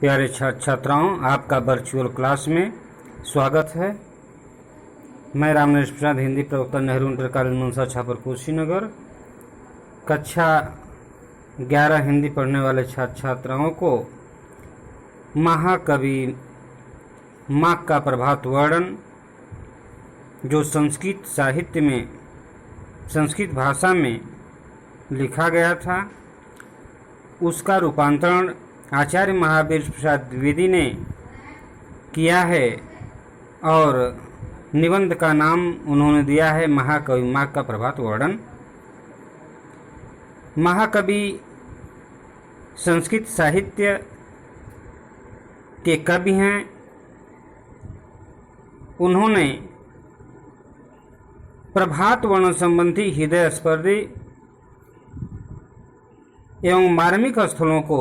प्यारे छात्र छात्राओं, आपका वर्चुअल क्लास में स्वागत है। मैं रामनरेश प्रसाद, हिंदी प्रवक्ता, नेहरू इंटर कॉलेज मनसा छापर कुशीनगर, कक्षा 11 हिंदी पढ़ने वाले छात्र छात्राओं को महाकवि माघ का प्रभात वर्णन, जो संस्कृत साहित्य में, संस्कृत भाषा में लिखा गया था, उसका रूपांतरण आचार्य महावीर प्रसाद द्विवेदी ने किया है और निबंध का नाम उन्होंने दिया है महाकवि माघ का प्रभात वर्णन। महाकवि संस्कृत साहित्य के कवि हैं। उन्होंने प्रभात वर्णन संबंधी हृदय स्पर्धी एवं मार्मिक स्थलों को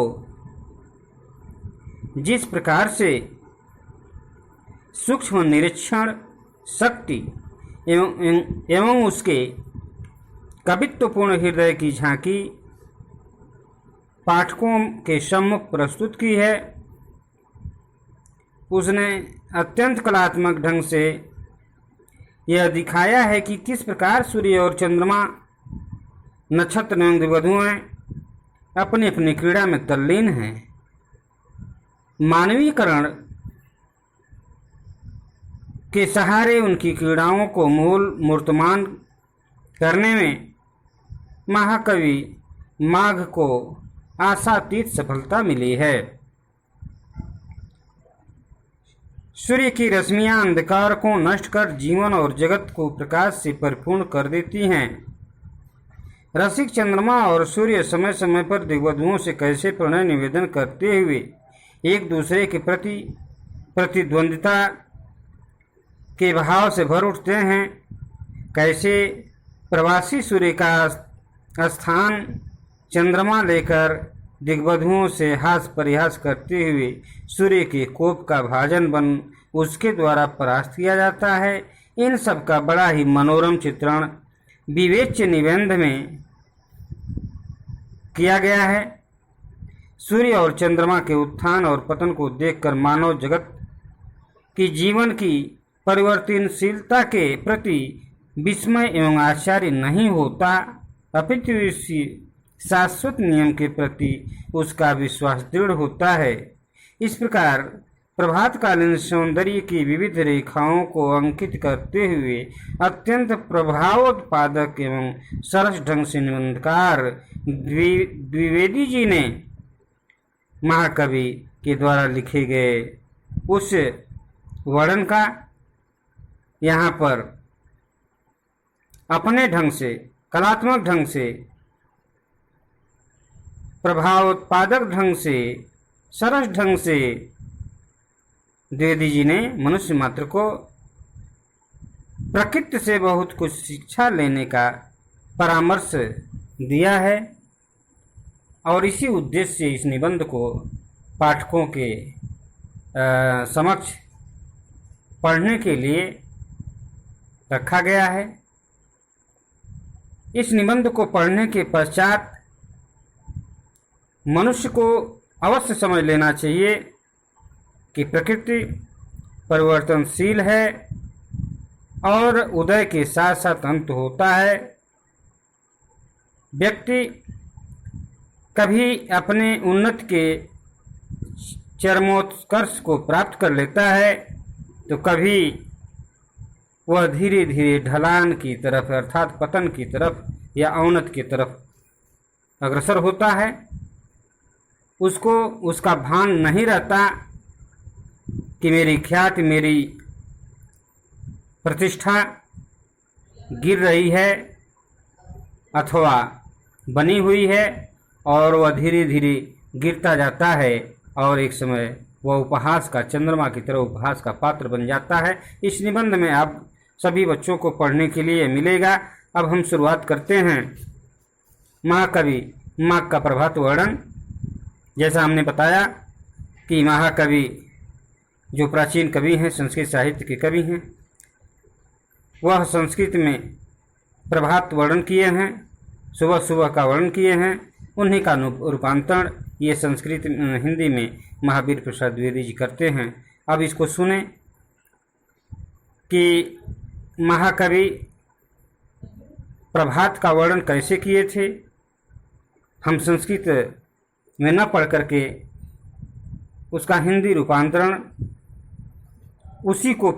जिस प्रकार से सूक्ष्म निरीक्षण शक्ति एवं उसके कवित्वपूर्ण हृदय की झांकी पाठकों के सम्मुख प्रस्तुत की है, उसने अत्यंत कलात्मक ढंग से यह दिखाया है कि किस प्रकार सूर्य और चंद्रमा, नक्षत्र एवं दिग्वधुएं अपनी अपनी क्रीड़ा में तल्लीन हैं। मानवीकरण के सहारे उनकी क्रीड़ाओं को मूर्तमान करने में महाकवि माघ को आशातीत सफलता मिली है। सूर्य की रश्मियां अंधकार को नष्ट कर जीवन और जगत को प्रकाश से परिपूर्ण कर देती हैं। रसिक चंद्रमा और सूर्य समय समय पर दिग्वधुओं से कैसे प्रणय निवेदन करते हुए एक दूसरे के प्रति प्रतिद्वंदिता के भाव से भर उठते हैं, कैसे प्रवासी सूर्य का स्थान चंद्रमा लेकर दिग्वधुओं से हास परिहास करते हुए सूर्य के कोप का भाजन बन उसके द्वारा परास्त किया जाता है। इन सब का बड़ा ही मनोरम चित्रण विवेच्य निबंध में किया गया है। सूर्य और चंद्रमा के उत्थान और पतन को देखकर मानव जगत की जीवन की परिवर्तनशीलता के प्रति विस्मय एवं आश्चर्य नहीं होता, अपितु इसी शाश्वत नियम के प्रति उसका विश्वास दृढ़ होता है। इस प्रकार प्रभातकालीन सौंदर्य की विविध रेखाओं को अंकित करते हुए अत्यंत प्रभावोत्पादक एवं सरस ढंग से निबंधकार द्विवेदी जी ने महाकवि के द्वारा लिखे गए उस वर्णन का यहाँ पर अपने ढंग से, कलात्मक ढंग से, प्रभावोत्पादक ढंग से, सरस ढंग से द्विवेदी जी ने मनुष्य मात्र को प्रकृति से बहुत कुछ शिक्षा लेने का परामर्श दिया है और इसी उद्देश्य से इस निबंध को पाठकों के समक्ष पढ़ने के लिए रखा गया है। इस निबंध को पढ़ने के पश्चात मनुष्य को अवश्य समझ लेना चाहिए कि प्रकृति परिवर्तनशील है और उदय के साथ साथ अंत होता है। व्यक्ति कभी अपने उन्नति के चरमोत्कर्ष को प्राप्त कर लेता है तो कभी वह धीरे धीरे ढलान की तरफ अर्थात पतन की तरफ या अवनति की तरफ अग्रसर होता है। उसको उसका भान नहीं रहता कि मेरी ख्याति, मेरी प्रतिष्ठा गिर रही है अथवा बनी हुई है और वह धीरे धीरे गिरता जाता है और एक समय वह उपहास का, चंद्रमा की तरह उपहास का पात्र बन जाता है। इस निबंध में आप सभी बच्चों को पढ़ने के लिए मिलेगा। अब हम शुरुआत करते हैं महाकवि माघ का प्रभात वर्णन। जैसा हमने बताया कि महाकवि जो प्राचीन कवि हैं, संस्कृत साहित्य के कवि हैं, वह संस्कृत में प्रभात वर्णन किए हैं, सुबह सुबह का वर्णन किए हैं। उन्हीं का रूपांतरण ये संस्कृत हिंदी में महावीर प्रसाद द्विवेदी जी करते हैं। अब इसको सुने कि महाकवि प्रभात का वर्णन कैसे किए थे। हम संस्कृत में न पढ़ करके उसका हिंदी रूपांतरण, उसी को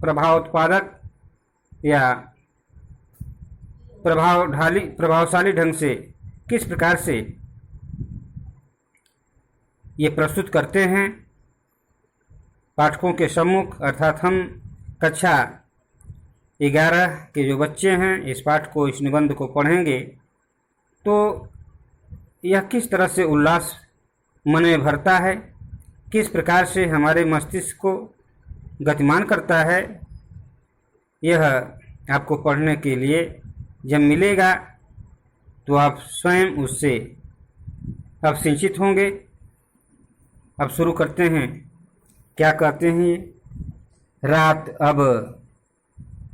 प्रभावोत्पादक या प्रभावशाली ढंग से किस प्रकार से ये प्रस्तुत करते हैं पाठकों के सम्मुख, अर्थात हम कक्षा 11 के जो बच्चे हैं इस पाठ को, इस निबंध को पढ़ेंगे तो यह किस तरह से उल्लास मन में भरता है, किस प्रकार से हमारे मस्तिष्क को गतिमान करता है, यह आपको पढ़ने के लिए जब मिलेगा तो आप स्वयं उससे अवसिंचित होंगे। अब शुरू करते हैं। क्या कहते हैं ये? रात अब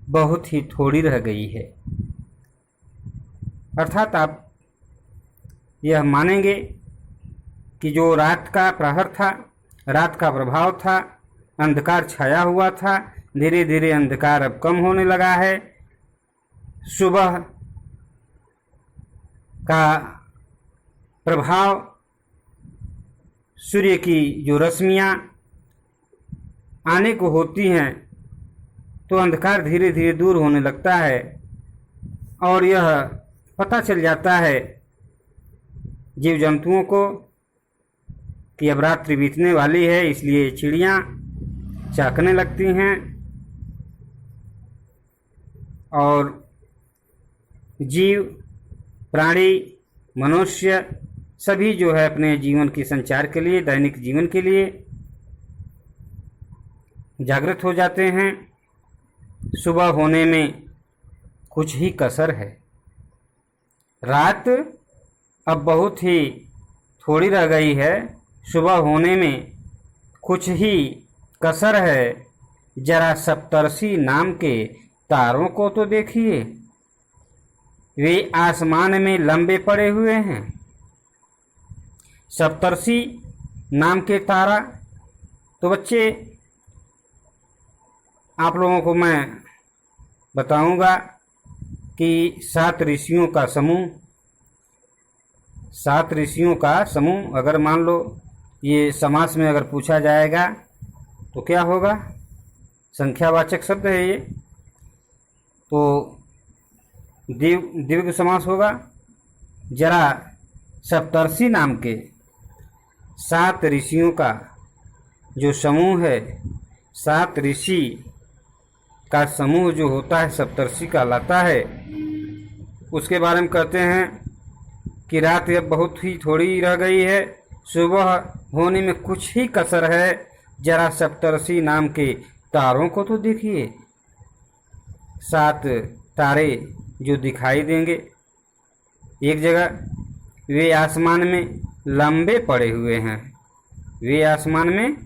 बहुत ही थोड़ी रह गई है। अर्थात आप यह मानेंगे कि जो रात का प्रहर था, रात का प्रभाव था, अंधकार छाया हुआ था, धीरे धीरे अंधकार अब कम होने लगा है। सुबह का प्रभाव, सूर्य की जो रश्मियाँ आने को होती हैं तो अंधकार धीरे धीरे दूर होने लगता है और यह पता चल जाता है जीव जंतुओं को कि अब रात्रि बीतने वाली है, इसलिए चिड़ियाँ चाकने लगती हैं और जीव, प्राणी, मनुष्य सभी जो है अपने जीवन के संचार के लिए, दैनिक जीवन के लिए जागृत हो जाते हैं। सुबह होने में कुछ ही कसर है। रात अब बहुत ही थोड़ी रह गई है, सुबह होने में कुछ ही कसर है। जरा सप्तर्षि नाम के तारों को तो देखिए, वे आसमान में लंबे पड़े हुए हैं। सप्तर्षि नाम के तारा, तो बच्चे आप लोगों को मैं बताऊंगा कि 7 ऋषियों का समूह, 7 ऋषियों का समूह, अगर मान लो ये समास में अगर पूछा जाएगा तो क्या होगा? संख्यावाचक शब्द है ये, तो दीर्घ समास होगा। जरा सप्तर्षि नाम के 7 ऋषियों का जो समूह है, 7 ऋषि का समूह जो होता है सप्तर्षि का लाता है, उसके बारे में कहते हैं कि रात अब बहुत ही थोड़ी रह गई है, सुबह होने में कुछ ही कसर है। जरा सप्तर्षि नाम के तारों को तो देखिए, 7 तारे जो दिखाई देंगे एक जगह, वे आसमान में लंबे पड़े हुए हैं, वे आसमान में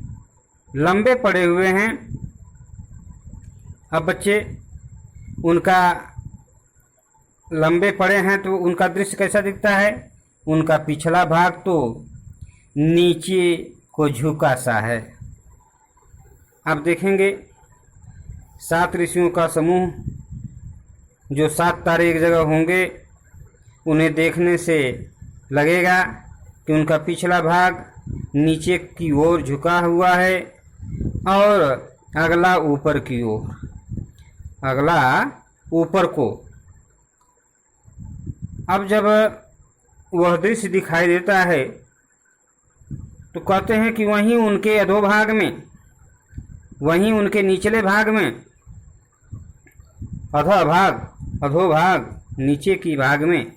लंबे पड़े हुए हैं। अब बच्चे उनका लंबे पड़े हैं तो उनका दृश्य कैसा दिखता है? उनका पिछला भाग तो नीचे को झुका सा है। आप देखेंगे 7 ऋषियों का समूह, जो 7 तारे एक जगह होंगे, उन्हें देखने से लगेगा कि उनका पिछला भाग नीचे की ओर झुका हुआ है और अगला ऊपर की ओर, अगला ऊपर को। अब जब वह दृश्य दिखाई देता है तो कहते हैं कि वहीं उनके अधोभाग में, वहीं उनके निचले भाग में, अधोभाग नीचे की भाग में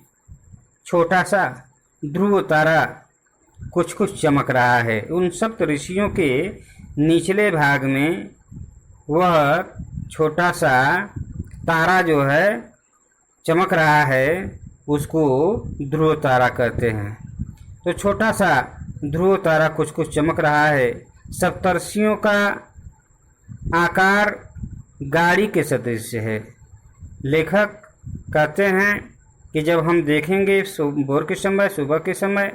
छोटा सा ध्रुव तारा कुछ कुछ चमक रहा है। उन 7 ऋषियों के निचले भाग में वह छोटा सा तारा जो है चमक रहा है, उसको ध्रुव तारा कहते हैं। तो छोटा सा ध्रुव तारा कुछ कुछ चमक रहा है। सप्तर्षियों का आकार गाड़ी के सदृश है। लेखक कहते हैं कि जब हम देखेंगे भोर के समय, सुबह के समय,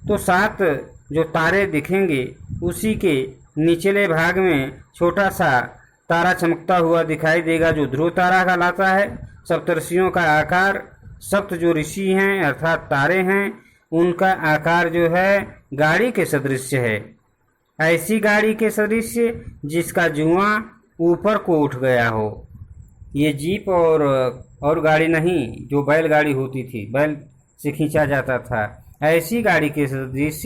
तो 7 जो तारे दिखेंगे उसी के निचले भाग में छोटा सा तारा चमकता हुआ दिखाई देगा जो ध्रुव तारा कहलाता है। सप्तऋषियों का आकार, सप्त जो ऋषि हैं अर्थात तारे हैं, उनका आकार जो है गाड़ी के सदृश है। ऐसी गाड़ी के सदृश जिसका जुआं ऊपर को उठ गया हो। ये जीप और गाड़ी नहीं जो बैलगाड़ी होती थी, बैल से खींचा जाता था। ऐसी गाड़ी के सदृश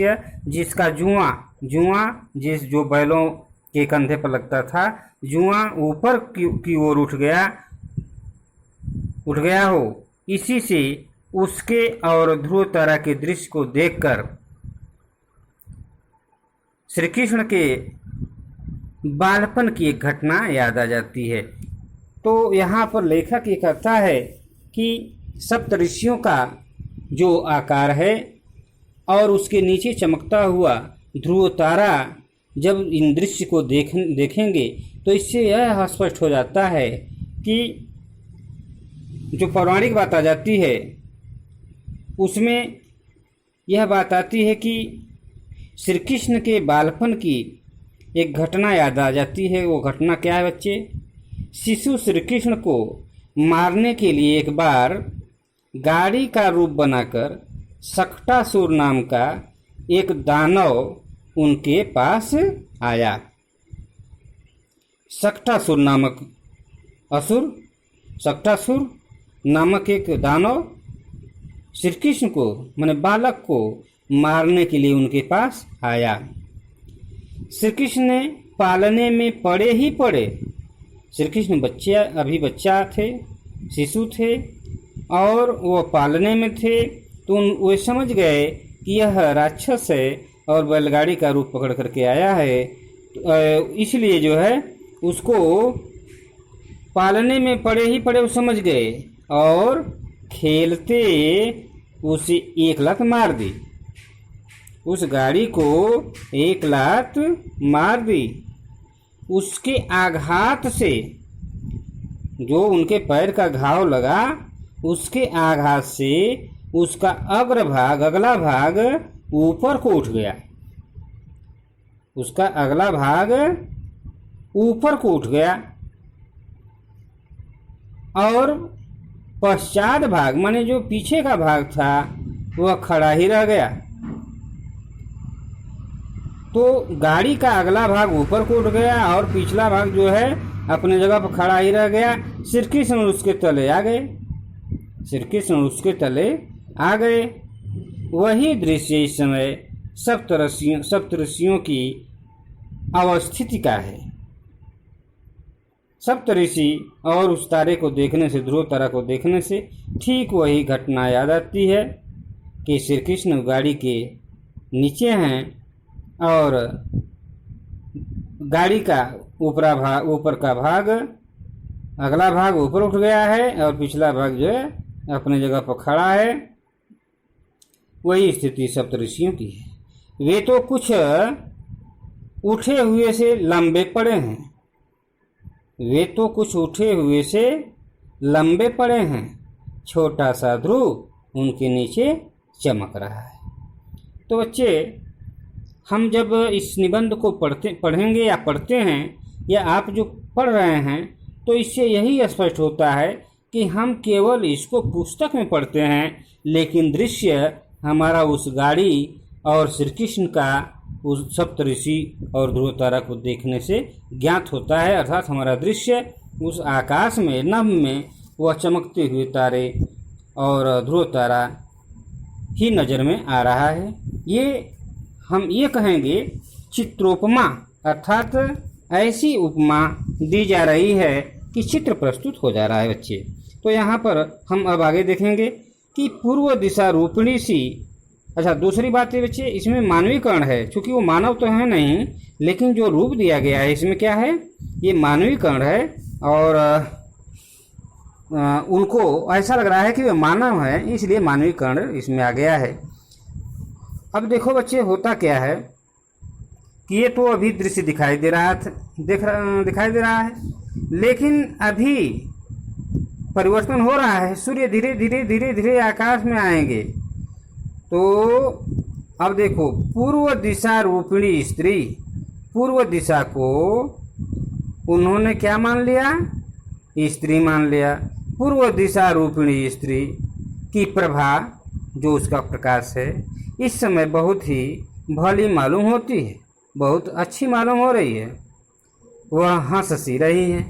जिसका जुआं जिस जो बैलों के कंधे पर लगता था, जुआं ऊपर की ओर उठ गया हो। इसी से उसके और ध्रुव तारा के दृश्य को देखकर श्री कृष्ण के बालपन की एक घटना याद आ जाती है। तो यहाँ पर लेखक ये कहता है कि सप्तऋषियों का जो आकार है और उसके नीचे चमकता हुआ ध्रुव तारा जब इन दृश्य को देखेंगे तो इससे यह स्पष्ट हो जाता है कि जो पौराणिक बात आ जाती है उसमें यह बात आती है कि श्री कृष्ण के बालपन की एक घटना याद आ जाती है। वो घटना क्या है बच्चे? शिशु श्री कृष्ण को मारने के लिए एक बार गाड़ी का रूप बनाकर सक्टासुर नाम का एक दानव उनके पास आया। सक्टासुर नामक एक दानव श्री कृष्ण को माने बालक को मारने के लिए उनके पास आया। श्री कृष्ण ने पालने में पड़े। श्री कृष्ण अभी बच्चा थे, शिशु थे और वो पालने में थे। तो वे समझ गए कि यह राक्षस है और बैलगाड़ी का रूप पकड़ करके आया है, इसलिए जो है उसको पालने में पड़े वो समझ गए और खेलते उसे एक लात मार दी। उस गाड़ी को एक लात मार दी। उसके आघात से जो उनके पैर का घाव लगा, उसके आघात से उसका अगला भाग ऊपर को उठ गया। उसका अगला भाग ऊपर को उठ गया और पश्चात भाग माने जो पीछे का भाग था वह खड़ा ही रह गया। तो गाड़ी का अगला भाग ऊपर को उठ गया और पिछला भाग जो है अपने जगह पर खड़ा ही रह गया। श्री कृष्ण उसके तले आ गए। वही दृश्य इस समय सप्तऋषियों की अवस्थिति का है। सप्तऋषि और उस तारे को देखने से, ध्रुव तारा को देखने से ठीक वही घटना याद आती है कि श्री कृष्ण गाड़ी के नीचे हैं और गाड़ी का ऊपर का भाग, अगला भाग ऊपर उठ गया है और पिछला भाग जो है अपने जगह पर खड़ा है। वही स्थिति सप्तऋषियों की है। वे तो कुछ उठे हुए से लंबे पड़े हैं। छोटा सा ध्रुव उनके नीचे चमक रहा है। तो बच्चे, हम जब इस निबंध को पढ़ेंगे या पढ़ते हैं या आप जो पढ़ रहे हैं, तो इससे यही स्पष्ट होता है कि हम केवल इसको पुस्तक में पढ़ते हैं, लेकिन दृश्य हमारा उस गाड़ी और श्री कृष्ण का उस सप्तऋषि और ध्रुव तारा को देखने से ज्ञात होता है। अर्थात हमारा दृश्य उस आकाश में, नभ में वह चमकते हुए तारे और ध्रुव तारा ही नज़र में आ रहा है। हम ये कहेंगे चित्रोपमा, अर्थात ऐसी उपमा दी जा रही है कि चित्र प्रस्तुत हो जा रहा है बच्चे। तो यहाँ पर हम अब आगे देखेंगे कि पूर्व दिशा रूपिणी सी। अच्छा, दूसरी बात है बच्चे, इसमें मानवीकरण है। चूँकि वो मानव तो है नहीं, लेकिन जो रूप दिया गया है इसमें क्या है, ये मानवीकरण है और उनको ऐसा लग रहा है कि वे मानव है, इसलिए मानवीकरण इसमें आ गया है। अब देखो बच्चे, होता क्या है कि ये तो अभी दृश्य दिखाई दे रहा है, लेकिन अभी परिवर्तन हो रहा है। सूर्य धीरे धीरे आकाश में आएंगे। तो अब देखो, पूर्व दिशा रूपिणी स्त्री, पूर्व दिशा को उन्होंने क्या मान लिया? स्त्री मान लिया। पूर्व दिशा रूपिणी स्त्री की प्रभा, जो उसका प्रकाश है, इस समय बहुत ही भली मालूम होती है, बहुत अच्छी मालूम हो रही है। वह हंस सी रही है।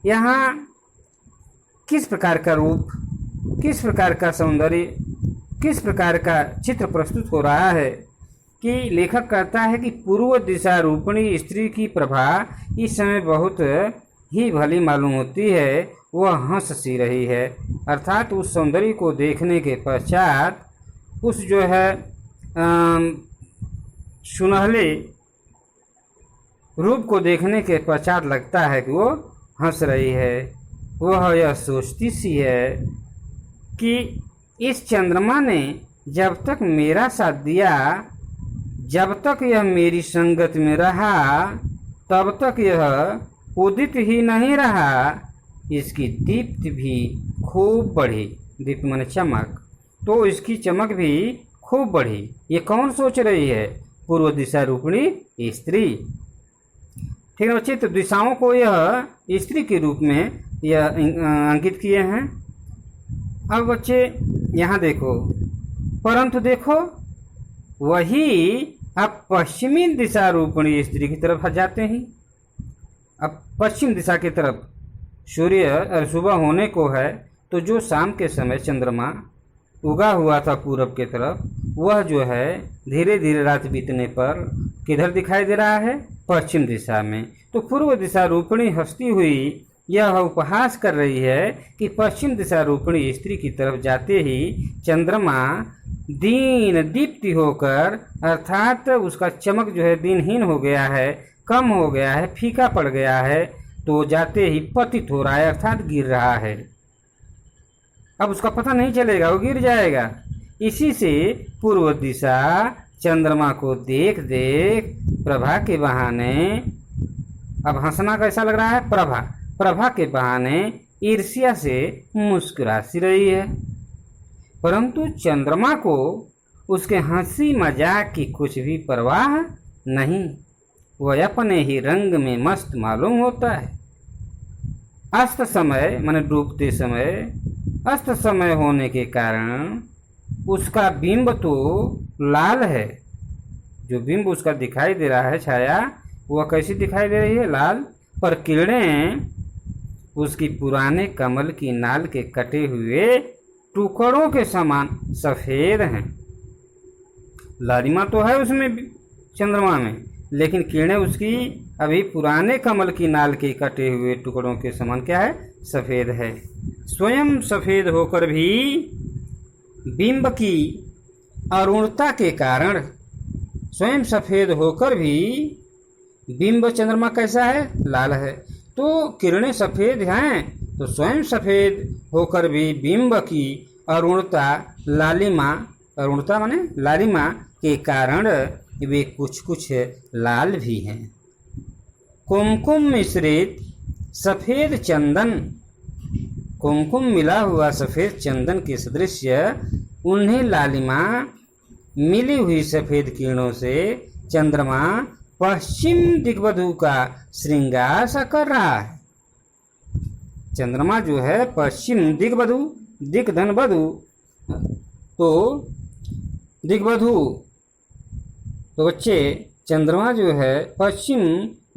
यहाँ किस प्रकार का रूप, किस प्रकार का सौंदर्य, किस प्रकार का चित्र प्रस्तुत हो रहा है कि लेखक कहता है कि पूर्व दिशा रूपिणी स्त्री की प्रभा इस समय बहुत ही भली मालूम होती है, वह हंस सी रही है। अर्थात उस सौंदर्य को देखने के पश्चात, उस जो है सुनहले रूप को देखने के पश्चात लगता है कि वो हंस रही है। वह यह सोचती सी है कि इस चंद्रमा ने जब तक मेरा साथ दिया, जब तक यह मेरी संगत में रहा, तब तक यह उदित ही नहीं रहा, इसकी दीप्ति भी खूब बढ़ी। दीप्त माने चमक, तो इसकी चमक भी खूब बढ़ी। ये कौन सोच रही है? पूर्व दिशा रूपिणी स्त्री। ठीक है बच्चे, तो दिशाओं को यह स्त्री के रूप में यह अंकित किए हैं। अब बच्चे यहाँ देखो, परंतु देखो वही अब पश्चिमी दिशा रूपिणी स्त्री की तरफ जाते हैं। अब पश्चिम दिशा की तरफ सूर्य सुबह होने को है, तो जो शाम के समय चंद्रमा उगा हुआ था पूरब के तरफ, वह जो है धीरे धीरे रात बीतने पर किधर दिखाई दे रहा है? पश्चिम दिशा में। तो पूर्व दिशा रूपिणी हंसती हुई यह उपहास कर रही है कि पश्चिम दिशा रूपिणी स्त्री की तरफ जाते ही चंद्रमा दीन दीप्ति होकर, अर्थात उसका चमक जो है दिनहीन हो गया है, कम हो गया है, फीका पड़ गया है, तो जाते ही पतित हो रहा है, अर्थात गिर रहा है। अब उसका पता नहीं चलेगा, वो गिर जाएगा। इसी से पूर्व दिशा चंद्रमा को देख देख प्रभा के बहाने, अब हंसना कैसा लग रहा है? प्रभा, प्रभा के बहाने ईर्ष्या से मुस्कुरा सी रही है। परंतु चंद्रमा को उसके हंसी मजाक की कुछ भी परवाह नहीं, वह अपने ही रंग में मस्त मालूम होता है। अस्त समय माने डूबते समय, अस्त समय होने के कारण उसका बिंब तो लाल है, जो बिंब उसका दिखाई दे रहा है छाया, वह कैसी दिखाई दे रही है? लाल। पर किरणें उसकी पुराने कमल की नाल के कटे हुए टुकड़ों के समान सफेद हैं। लालिमा तो है उसमें चंद्रमा में, लेकिन किरणें उसकी अभी पुराने कमल की नाल के कटे हुए टुकड़ों के समान क्या है? सफेद है। स्वयं सफेद होकर भी बिंब की अरुणता के कारण, स्वयं सफेद होकर भी बिंब चंद्रमा कैसा है? लाल है। तो किरणें सफेद हैं, तो स्वयं सफेद होकर भी बिंब की अरुणता, लालिमा, अरुणता माने लालिमा के कारण वे कुछ कुछ लाल भी हैं। कुमकुम मिश्रित सफेद चंदन, कुमकुम मिला हुआ सफेद चंदन के सदृश उन्हें लालिमा मिली हुई सफेद किरणों से चंद्रमा पश्चिम दिग्बधू का श्रृंगार सा कर रहा है। चंद्रमा जो है पश्चिम दिग्बधू, दिक धन बधू, तो दिग्बधू, तो बच्चे चंद्रमा जो है पश्चिम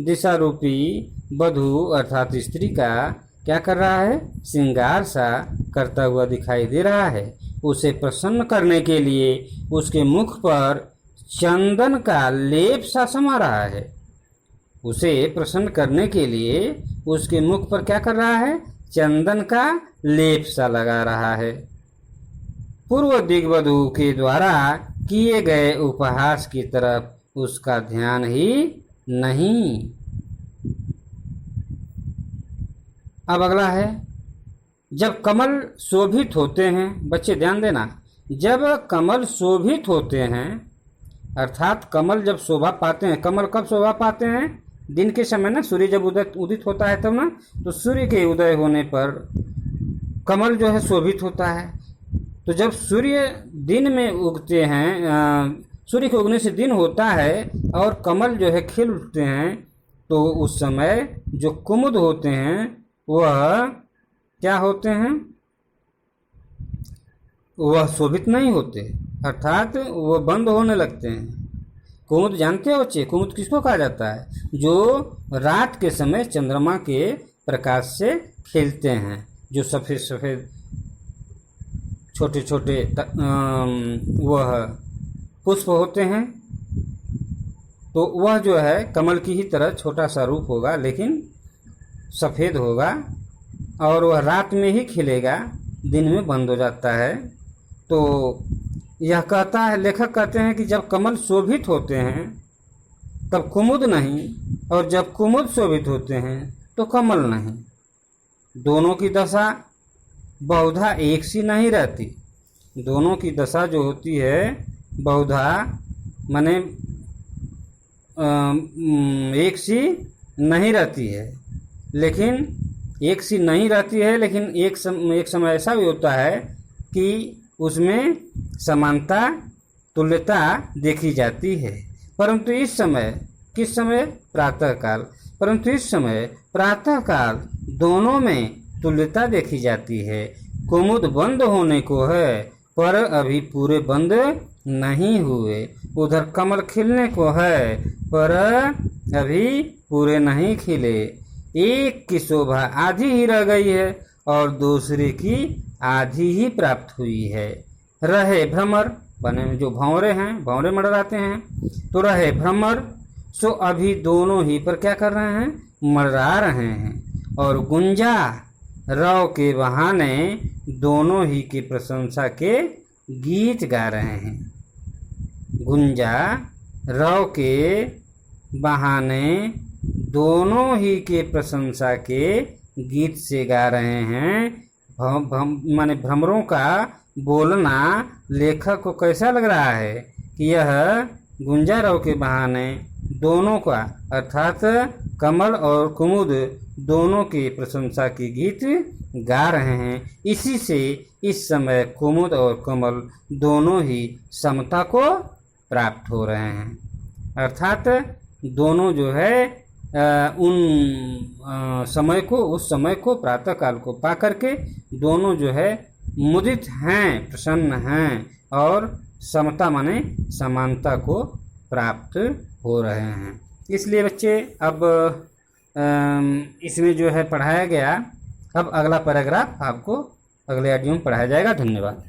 दिशा रूपी बधू अर्थात स्त्री का क्या कर रहा है? श्रृंगार सा करता हुआ दिखाई दे रहा है। उसे प्रसन्न करने के लिए उसके मुख पर चंदन का लेप सा समा रहा है। उसे प्रसन्न करने के लिए उसके मुख पर क्या कर रहा है? चंदन का लेप सा लगा रहा है। पूर्व दिग्बधू के द्वारा किए गए उपहास की तरफ उसका ध्यान ही नहीं। अब अगला है, जब कमल शोभित होते हैं, बच्चे ध्यान देना, जब कमल शोभित होते हैं, अर्थात कमल जब शोभा पाते हैं, कमल कब शोभा पाते हैं? दिन के समय ना, सूर्य जब उदित होता है तब ना, तो सूर्य के उदय होने पर कमल जो है शोभित होता है। तो जब सूर्य दिन में उगते हैं, सूर्य के उगने से दिन होता है और कमल जो है खिल उठते हैं, तो उस समय जो कुमुद होते हैं वह क्या होते हैं, वह शोभित नहीं होते, अर्थात वह बंद होने लगते हैं। कुमुद जानते हो बच्चे, कुमुद किसको कहा जाता है? जो रात के समय चंद्रमा के प्रकाश से खिलते हैं, जो सफ़ेद सफ़ेद छोटे छोटे वह पुष्प होते हैं। तो वह जो है कमल की ही तरह छोटा सा रूप होगा, लेकिन सफ़ेद होगा और वह रात में ही खिलेगा, दिन में बंद हो जाता है। तो यह कहता है, लेखक कहते हैं कि जब कमल शोभित होते हैं तब कुमुद नहीं, और जब कुमुद शोभित होते हैं तो कमल नहीं। दोनों की दशा बहुधा एक सी नहीं रहती। दोनों की दशा जो होती है बहुधा माने एक सी नहीं रहती है, लेकिन एक सी नहीं रहती है, लेकिन एक समय ऐसा भी होता है कि उसमें समानता तुल्यता देखी जाती है। परंतु इस समय, किस समय? प्रातःकाल। परंतु इस समय प्रातःकाल दोनों में तुल्यता देखी जाती है। कुमुद बंद होने को है, पर अभी पूरे बंद नहीं हुए। उधर कमल खिलने को है, पर अभी पूरे नहीं खिले। एक की शोभा आधी ही रह गई है और दूसरे की आधी ही प्राप्त हुई है। रहे भ्रमर, बने जो भंवरे हैं, भंवरे मंडराते हैं, तो रहे भ्रमर, सो अभी दोनों ही पर क्या कर रहे हैं? मंडरा रहे हैं। और गुंजा रव के बहाने दोनों ही की प्रशंसा के गीत गा रहे हैं। गुंजा रव के बहाने दोनों ही के प्रशंसा के गीत से गा रहे हैं। माने भ्रमरों का बोलना लेखक को कैसा लग रहा है कि यह गुंजा रव के बहाने दोनों का, अर्थात कमल और कुमुद दोनों की प्रशंसा के गीत गा रहे हैं। इसी से इस समय कुमुद और कमल दोनों ही समता को प्राप्त हो रहे हैं, अर्थात दोनों जो है समय को, उस समय को, प्रातःकाल को पा करके दोनों जो है मुदित हैं, प्रसन्न हैं और समता माने समानता को प्राप्त हो रहे हैं। इसलिए बच्चे अब इसमें जो है पढ़ाया गया, अब अगला पैराग्राफ आपको अगले ऑडियो में पढ़ाया जाएगा। धन्यवाद।